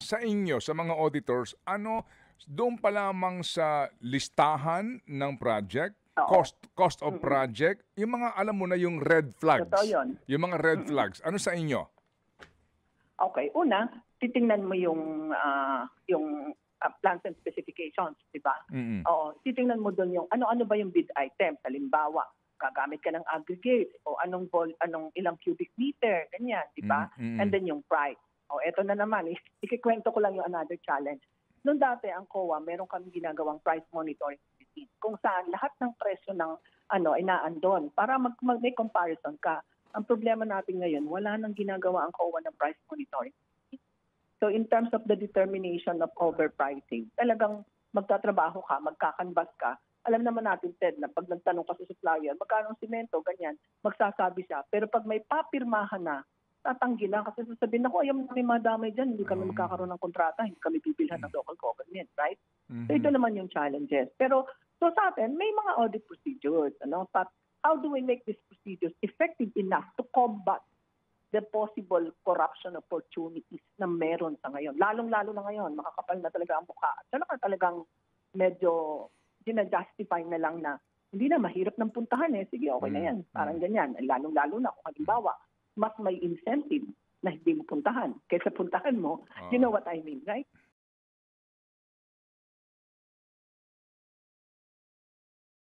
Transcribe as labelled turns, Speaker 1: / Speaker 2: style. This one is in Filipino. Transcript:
Speaker 1: sa inyo, sa mga auditors, doon pa lamang sa listahan ng project,
Speaker 2: Oo.
Speaker 1: cost of project, yung mga alam mo na yung red
Speaker 2: Totoo
Speaker 1: flags.
Speaker 2: yun.
Speaker 1: Yung mga red flags, ano sa inyo?
Speaker 2: Okay, una, titingnan mo yung plans and specifications, di ba? Oo, titingnan mo doon yung ano-ano ba yung bid items. Halimbawa, gagamit ka ng aggregate o anong ilang cubic meter, ganyan, di ba? And then yung price. O eto na naman, ikikwento ko lang yung another challenge. Noong dati, ang COA, meron kami ginagawang price monitoring routine kung saan lahat ng presyo ng inaandon para may comparison ka. Ang problema natin ngayon, wala nang ginagawa ang COA ng price monitoring. So in terms of the determination of overpricing, talagang magtatrabaho ka, magkakanvas ka. Alam naman natin, Ted, na pag nagtanong ka sa supplier, magkano ang simento, ganyan, magsasabi siya. Pero pag may papirmahan na, tatanggi lang kasi sasabihin ako, ayaw namin madamay dyan, hindi kami magkakaroon ng kontrata, hindi kami bibilhan ng local government, right? So ito naman yung challenges. Pero so sa atin, may mga audit procedures. But how do we make these procedures effective enough to combat the possible corruption opportunities na meron sa ngayon? Lalong-lalo na ngayon, makakapal na talaga ang mukha. At talagang medyo ginajustify na lang na hindi na mahirap ng puntahan Sige, okay na yan. Parang ganyan. Lalong-lalo na kung halimbawa, mas may incentive na hindi mo puntahan kaysa puntahan mo. You know what I mean, right?